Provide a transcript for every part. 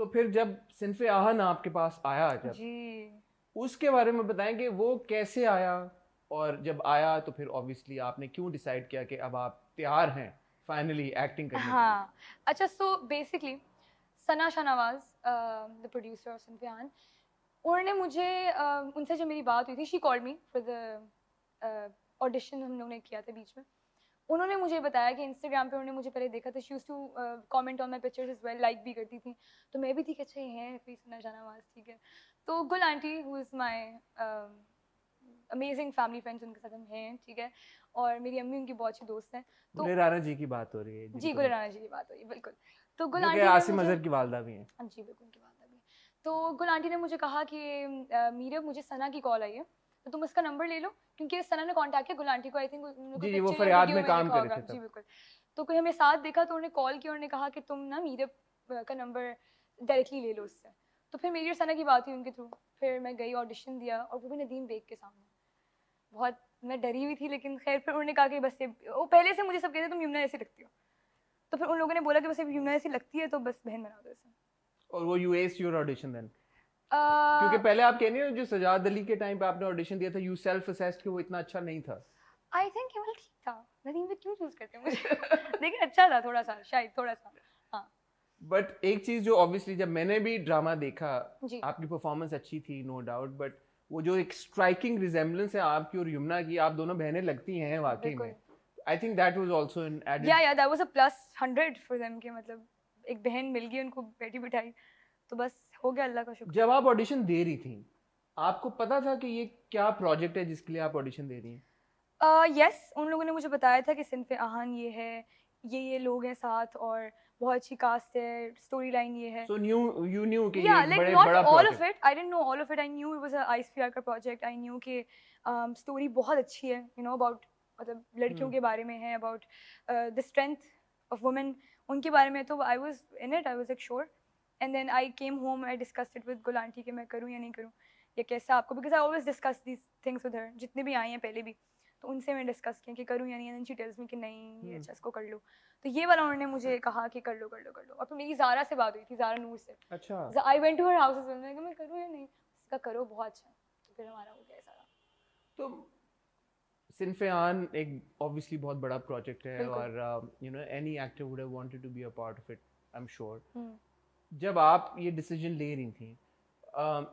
तो फिर जब सिनफ़े आहन आपके पास आया जब जी उसके बारे में बताएं कि वो कैसे आया, और जब आया तो फिर ऑब्वियसली आपने क्यों डिसाइड किया कि अब आप तैयार हैं फाइनली एक्टिंग करने के लिए? हाँ अच्छा so basically Sana Shahnawaz the producer of Sinfiyan उन्होंने मुझे उनसे जो मेरी बात हुई थी she called me for the audition हम लोगों ने किया था बीच में उन्होंने मुझे बताया कि इंस्टाग्राम पे उन्होंने मुझे पहले देखा था she used to comment on my pictures as well like भी करती थी तो मैं भी थी कि अच्छा ये है कोई सना शाहनवाज ठीक है तो गुल aunty who is my amazing family friends उनके साथ हम हैं ठीक है और मेरी अम्मी उनकी बहुत अच्छी दोस्त हैं तो गुले राणा जी की बात हो रही है जी जिनको गुल राणा जी की बात हो रही है बिल्कुल तो गुल जो कि आंटी ने आसिम मुझे अजहर की वालदा भी हैं। हाँ जी बिल्कुल उनकी बात अभी तो गुल आंटी ने मुझे कहा कि मीरा मुझे सना की कॉल आई है तो तुम उसका नंबर ले लो क्योंकि सना ने कांटेक्ट किया गुल आंटी को आई थिंक जी जी, वो पिक्चर या फरियाद वीडियो में में काम देखा कर रहे होगा थे जी तब। बिल्कुल तो कोई हमें साथ देखा तो उन्होंने कॉल किया उन्होंने कहा कि तुम ना मीरा का नंबर डायरेक्टली ले लो उससे तो फिर मेरी और सना की बात हुई उनके थ्रू फिर मैं गई ऑडिशन दिया और वो भी नदीम बेग के सामने बहुत मैं डरी हुई थी लेकिन खैर फिर उन्होंने कहा कि बस ये वो पहले से मुझे सब कहते तुम यमुना ऐसी लगती हो तो फिर उन लोगों ने बोला कि बस यमुना ऐसी लगती है तो बस बहन बना दो इसे और वो you ace your audition then? क्योंकि पहले आप कह रही हो जो सजाद अली के टाइम पे आपने ऑडिशन दिया था, यू सेल्फ असेस्ड कि वो इतना अच्छा नहीं था। आई थिंक केवल ठीक था नदीम पे क्यों चूज करते हैं मुझे लेकिन अच्छा था थोड़ा सा शायद थोड़ा सा हाँ बट एक चीज जो ऑब्वियसली जब मैंने भी ड्रामा देखा, जी आपकी परफॉर्मेंस अच्छी थी नो डाउट, बट वो जो एक स्ट्राइकिंग रिजेम्बलेंस है आपकी और यमुना की, आप दोनों बहनें लगती हैं वाकई बिल्कुल में। I think that was also an added. या that was a +100 for them के मतलब एक बहन मिल गई उनको बैठी बिठाई तो बस हो गया अल्लाह का शुक्र जब आप ऑडिशन दे रही थी, आपको पता था कि ये क्या प्रोजेक्ट है जिसके लिए आप ऑडिशन दे रही हैं? यस उन लोगों ने मुझे बताया था कि सिनफ़े आहन ये है ये लोग हैं साथ और बहुत अच्छी कास्ट है स्टोरी लाइन ये है सो यू न्यू कि ये yeah एक like बड़े not बड़ा all of project. it I didn't know all of it I knew it was a ICPR का project I knew कि story बहुत अच्छी है you know about मतलब लड़कियों के बारे में है about the strength of women उनके बारे में तो I was in it I was like sure and then I came home I discussed it with गुल आंटी कि मैं करूँ या नहीं करूँ या कैसा आपको because I always discuss these things with her जितने भी आई हैं पहले भी तो उनसे मैं डिस्कस किया कि करूँ या नहीं and then she tells me कि नहीं ये अच्छा इसको कर लो तो ये वाला उन्होंने मुझे कहा कि कर लो कर लो कर लो और फिर मेरी ज़ारा से बात हुई थी ज़ारा नूर से अच्छा। I went to her house मैंने कहा मैं करूँ या नहीं उसका करो बहुत अच्छा है तो फिर हमारा हो गया सारा तो सिनफ़े आन एक ऑब्वियसली बहुत बड़ा प्रोजेक्ट है बिल्कुल और you know any actor would have wanted to be a part of it, I am sure. Hmm, जब आप ये डिसीजन ले रही थी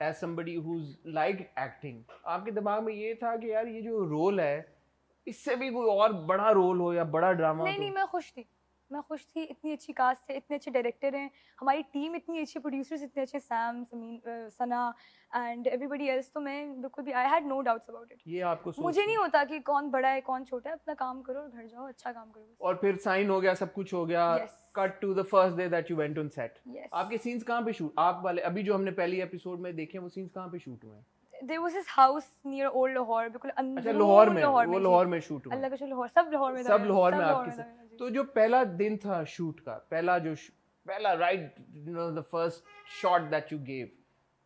as somebody who like acting, आपके दिमाग में ये था कि यार ये जो रोल है इससे भी कोई और बड़ा रोल हो या बड़ा ड्रामा हो? नहीं नहीं तो मैं खुश थी इतनी अच्छी कास्ट है इतने अच्छे डायरेक्टर हैं हमारी टीम इतनी अच्छी प्रोड्यूसर्स इतने अच्छे Sam Sameen Sana and everybody else तो मैं बिल्कुल भी I had no doubts about it ये आपको सोच मुझे के, नहीं होता कि कौन बड़ा है कौन छोटा है अपना काम करो और घर जाओ अच्छा काम करो और फिर साइन हो गया, सब कुछ हो गया, yes cut to the first day that you went on set. Yes आपके सीन्स कहाँ पे शूट, आप वाले अभी जो हमने पहली एपिसोड में देखे हैं, वो सीन्स कहाँ पे शूट हुए हैं? There was this house near old Lahore बिल्कुल अच्छा, लाहौर अंदरूनी में, लाहौर वो में जी लाहौर में शूट हुए हैं। अल्लाह का शुक्र लाहौर सब लाहौर में था सब लाहौर में सब लाहौर आपके में था साथ। जी तो जो पहला दिन था शूट का, पहला right, you know the first shot that you gave,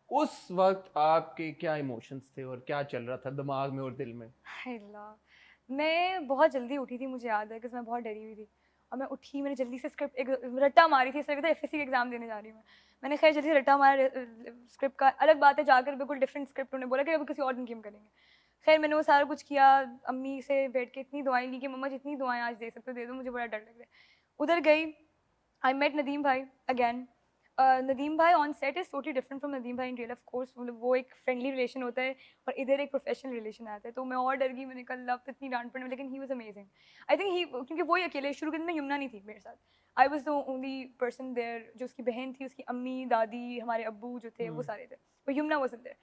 उस वक्त आपके क्या इमोशंस थे और क्या चल रहा था दिमाग में और दिल में? हाय अल्लाह मैं बहुत जल्दी उठी थी मुझे याद है कि मैं बहुत डरी हुई थी और मैं उठी मैंने जल्दी से स्क्रिप्ट एक रट्टा मारी थी ऐसा लगा था एफएससी का एग्जाम देने जा रही हूँ मैंने खैर जल्दी से रट्टा मारा स्क्रिप्ट का अलग बात है जाकर बिल्कुल डिफरेंट स्क्रिप्ट उन्होंने बोला कि अब किसी और दिन की हम करेंगे खैर मैंने वो सारा कुछ किया अम्मी से बैठ के इतनी दुआएं ली कि मम्मा जितनी दुआएं आज दे सकते हो दे दो मुझे बड़ा डर लग रहा है उधर गई आई मेट नदीम भाई अगैन नदीम भाई on set is totally different from Nadeem भाई इन रियल ऑफ कोर्स मतलब वो एक फ्रेंडली रिलेशन होता है और इधर एक प्रोफेशनल रिलेशन आता है तो मैं और डर गई मैंने कहा लव तो इतनी डांट पड़ने लेकिन he was amazing I think he क्योंकि वही अकेले शुरू के दिन में यमुना नहीं थी मेरे साथ I was the only person there जो उसकी बहन थी उसकी अम्मी दादी हमारे अब्बू जो थे वो सारे थे वो यमुना वॉज देयर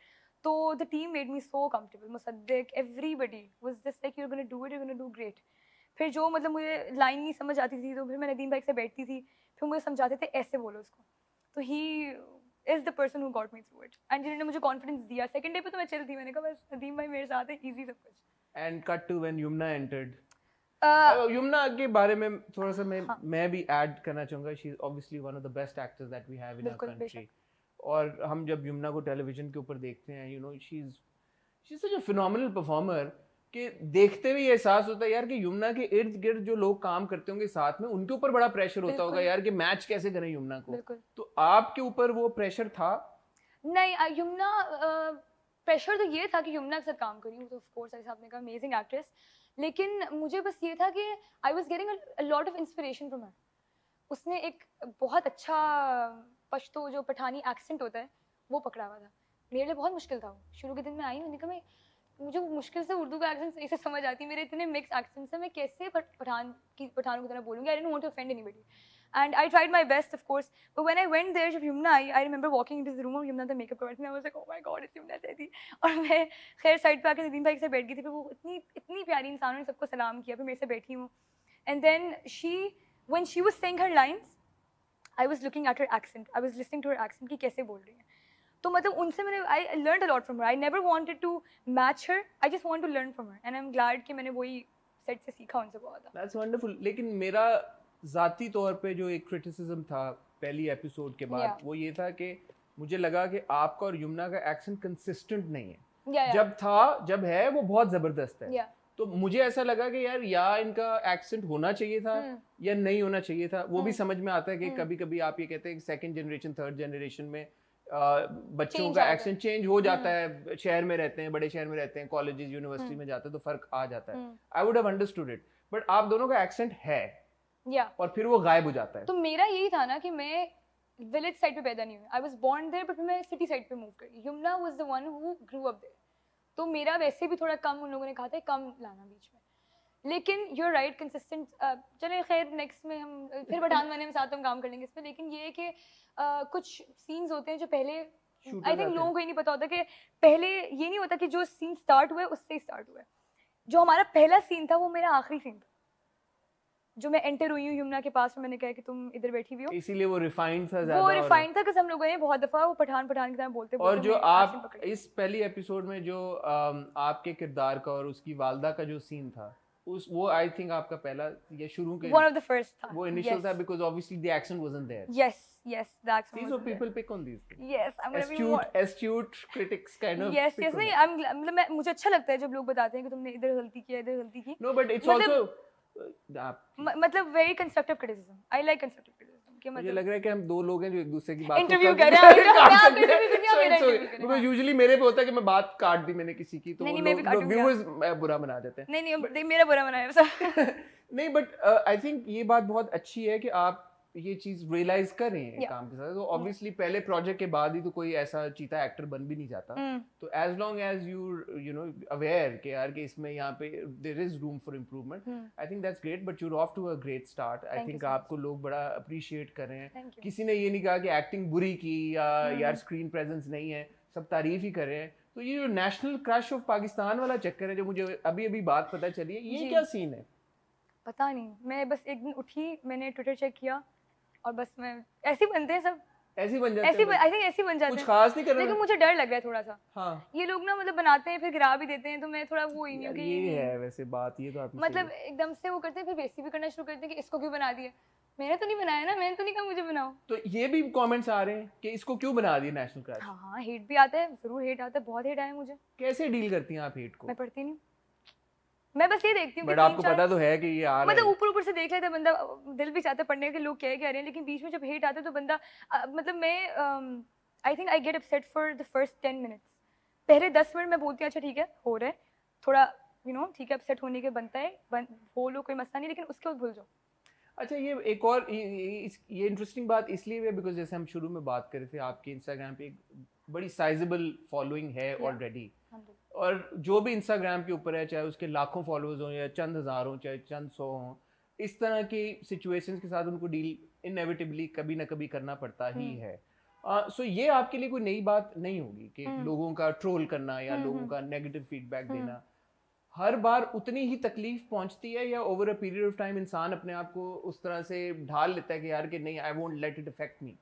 तो the team made me so comfortable Musaddiq everybody was just like you are gonna do it you are gonna do great फिर जो मतलब मुझे लाइन नहीं समझ आती थी तो फिर मैं नदीम भाई से बैठती थी फिर मुझे समझाते थे ऐसे बोलो उसको तो he is the person who got me through it and जिन्होंने मुझे कॉन्फिडेंस दिया सेकंड डे पे तो मैं चिल थी मैंने कहा बस नदीम भाई मेरे साथ है इजी सब कुछ and cut to when Yamuna entered. uh, Yamuna के बारे में थोड़ा सा हाँ मैं भी ऐड करना चाहूँगा। She is obviously one of the best actors that we have in our बिल्कुल कंट्री। बेशक और हम जब यमुना को टेलीविजन के ऊपर देखते हैं, you she is such a phenomenal performer. कि देखते हुए ये एहसास होता है यार कि यमुना के इर्द गिर्द जो लोग काम करते होंगे साथ में, उनके ऊपर बड़ा प्रेशर होता होगा यार कि मैच कैसे करें यमुना को। बिल्कुल। तो आपके ऊपर वो प्रेशर था? नहीं, यमुना प्रेशर तो ये था कि यमुना के साथ काम करी हूँ, तो ऑफ कोर्स ऐसा आपने कहा अमेजिंग एक्ट्रेस, लेकिन मुझे बस ये था कि I was getting a lot of inspiration from her. उसने एक बहुत अच्छा पश्तो जो पठानी एक्सेंट होता है वो पकड़ा हुआ था। मेरे लिए बहुत मुश्किल था वो। शुरू के दिन में आई, मैंने कहा मैं, मुझे मुश्किल से उर्दू का एक्सेंट सही से समझ आती है, मेरे इतने मिक्स एक्सेंट्स हैं, मैं कैसे पठानों की तरह बोलूँगी? I didn't want to offend anybody and I tried my best, of course. But when I went there, जब यमुना आई, I remember walking into the room और Yamuna the makeup artist, I was like, oh my god, it's Yamuna सैदी। और मैं खैर side पे आके नदीम भाई से बैठ गई थी, फिर वो इतनी प्यारी इंसान, उन्होंने सबको सलाम किया, फिर मेरे से बैठी हूँ। And then when she was saying her lines, I was looking at her accent, I was listening to her accent कि कैसे बोल रही है। तो मतलब उनसे मैंने I learned a lot from her. I never wanted to match her. I just want to learn from her. And I'm glad कि मैंने वही सेट से सीखा उनसे बहुत। That's wonderful. लेकिन मेरा ज़ाती तौर पे जो एक क्रिटिसिज्म था पहली एपिसोड के बाद, वो ये था कि मुझे लगा कि आपका और यमुना का एक्सेंट कंसिस्टेंट नहीं है। जब है वो बहुत ज़बरदस्त है। तो मुझे ऐसा लगा कि यार या इनका एक्सेंट होना चाहिए था या नहीं होना चाहिए था। वो भी समझ में आता है कि कभी कभी आप ये कहते हैं कि सेकंड जनरेशन थर्ड जनरेशन में बच्चों का एक्सेंट चेंज हो जाता है, शहर में रहते हैं, बड़े शहर में रहते हैं, कॉलेजेस यूनिवर्सिटी में जाते हैं, तो फर्क आ जाता है। I would have understood it, but आप दोनों का एक्सेंट है और फिर वो गायब हो जाता है। तो मेरा यही था ना कि मैं विलेज साइड पे पैदा नहीं हुई, I was born there, but मैं सिटी साइड पे मूव करी। Yamuna was the one who grew up there, तो मेरा वैसे भी थोड़ा कम, उन लोगों ने कहा था कम लाना बीच में, लेकिन यू आर राइट, कंसिस्टेंट। चले खैर नेक्स्ट में हम फिर पठान वाले में साथ हम काम कर लेंगे इस पे, लेकिन ये है कि कुछ सीन्स होते हैं जो पहले आई थिंक लोगों को ही नहीं पता होता कि पहले ये नहीं होता कि जो सीन स्टार्ट हुआ है उससे ही स्टार्ट हुआ है। जो हमारा पहला सीन था वो मेरा आखिरी सीन था, जो मैं एंटर हुई हूँ यमुना के पास में, मैंने कहा कि तुम इधर बैठी हुई हो, इसीलिए वो रिफाइंड था ज़्यादा। वो रिफाइंड था कि हम लोगों ने बहुत दफा वो पठान की तरह बोलते और जो आप इस पहली एपिसोड में जो आपके किरदार का और उसकी वालदा का जो सीन था, वो आई थिंक आपका पहला या शुरू के one of the first था, वो इनिशियल था, because obviously the accent wasn't there. yes the accent see, so people pick on these things. yes I'm gonna be more astute critics kind of yes नहीं, मतलब मुझे अच्छा लगता है जब लोग बताते हैं कि तुमने इधर गलती किया, इधर गलती की। no but it's also मतलब very constructive criticism, I like constructive criticism। मुझे लग रहा है कि हम दो लोग हैं जो एक दूसरे की बात इंटरव्यू कर रहे हैं। because usually मेरे पे होता है कि मैं बात काट दी मैंने किसी की, तो लोग व्यूअर्स बुरा बना देते हैं। नहीं मेरा बुरा बनाया सब नहीं, बट आई थिंक ये बात बहुत अच्छी है कि आप ये चीज रियलाइज कर रहे हैं काम के साथ। तो ऑब्वियसली पहले प्रोजेक्ट के बाद ही तो कोई ऐसा चीता एक्टर बन भी नहीं जाता। तो as long as you know aware कि यार कि इसमें यहाँ पे there is room for improvement, I think that's great, but you're off to a great start. I think आपको लोग बड़ा अप्रिशिएट कर रहे हैं। किसी ने ये नहीं कहा कि एक्टिंग बुरी की या यार स्क्रीन प्रेजेंस नहीं है, सब तारीफ ही कर रहे हैं। तो ये जो नेशनल क्रश ऑफ पाकिस्तान वाला चक्कर है जो मुझे अभी अभी बात पता चली है, ये क्या सीन है? पता नहीं, मैं बस एक दिन उठी, मैंने ट्विटर चेक किया और बस मैं ऐसे बनते हैं सब, ऐसे बन जाते हैं, आई थिंक ऐसे बन जाते हैं, कुछ खास नहीं करना। लेकिन मुझे डर लग रहा है थोड़ा सा। हाँ, ये लोग ना मतलब बनाते हैं फिर गिरा भी देते हैं, तो मैं थोड़ा वो ही नहीं कि ये है वैसे बात, ये तो आपने मतलब एकदम से वो करते हैं, फिर बेइज्जती भी करना शुरू करते हैं कि इसको क्यों बना दिया। मैंने तो नहीं बनाया ना, मैंने तो नहीं कहा मुझे बनाओ। तो ये भी कमेंट्स आ रहे हैं कि इसको क्यों बना दिया नेशनल क्रश। हाँ, हेट भी आता है, जरूर हेट आता है, बहुत हेट आया मुझे। कैसे डील करती हैं आप हेट को? मैं पढ़ती नहीं, मैं बस ये देखती हूँ। बट आपको पता तो है कि ये आ रहा है, मतलब ऊपर से देख लेता है बंदा, दिल भी चाहता है पढ़ने के लोग क्या कह रहे हैं, लेकिन बीच में जब हेट आता है तो बंदा मतलब मैं I think I get upset for the first 10 minutes. पहले 10 मिनट मैं बोलती हूँ अच्छा ठीक है हो रहा है थोड़ा, यू नो ठीक है, अपसेट होने के बनता है, बोलो कोई मसला नहीं, लेकिन उसके बाद भूल जाओ। अच्छा, ये एक और ये इंटरेस्टिंग बात इसलिए है बिकॉज जैसे हम शुरू में बात कर रहे थे, आपके इंस्टाग्राम पे एक बड़ी साइजेबल फॉलोइंग है ऑलरेडी, और जो भी इंस्टाग्राम के ऊपर है, चाहे उसके लाखों फॉलोअर्स हों या चंद हज़ार हों, चाहे चंद सौ हों, इस तरह की सिचुएशंस के साथ उनको डील इनएविटेबली कभी ना कभी करना पड़ता ही है। सो ये आपके लिए कोई नई बात नहीं होगी कि लोगों का ट्रोल करना या लोगों का नेगेटिव फीडबैक देना हर बार उतनी ही तकलीफ पहुंचती है, या over a period of time इंसान अपने आप को उस तरह से ढाल लेता है कि यार कि नहीं, I won't let it affect me?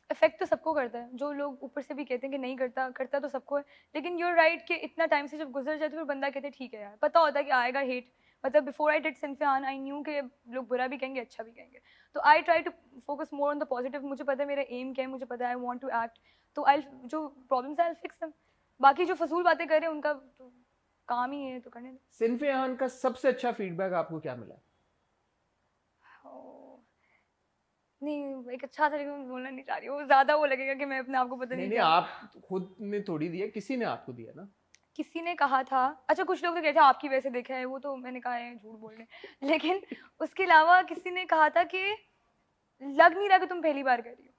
Effect तो सबको करता है, जो लोग ऊपर से भी कहते हैं कि नहीं करता तो सबको है, लेकिन यूर राइट कि इतना टाइम से जब गुजर जाए तो फिर बंदा कहते ठीक है यार, पता होता है कि आएगा हेट। मतलब before I did Sinfiyan I knew कि लोग बुरा भी कहेंगे अच्छा भी कहेंगे, तो I try to focus more on the positive. मुझे पता है मेरा एम क्या है, मुझे पता है आई वांट टू एक्ट, तो आई जो प्रॉब्लम्स है आई फिक्स देम। बाकी जो फजूल बातें कर रहे हैं उनका तो काम ही है तो करने दो। सिनफे आन का सबसे अच्छा फीडबैक आपको क्या मिला? ओ, नहीं एक अच्छा तरीके में बोलना नहीं चाह रही हूँ, ज्यादा वो लगेगा कि मैं अपने आप को पता नहीं नहीं नहीं, क्या। आप खुद ने थोड़ी दिया, किसी ने आपको दिया ना। किसी ने कहा था, अच्छा कुछ लोग तो कहते हैं आपकी वजह से देखा है, वो तो मैंने कहा है झूठ बोल रहे हैं। लेकिन उसके अलावा किसी ने कहा था कि लग नहीं रहा कि तुम पहली बार कर रही हो।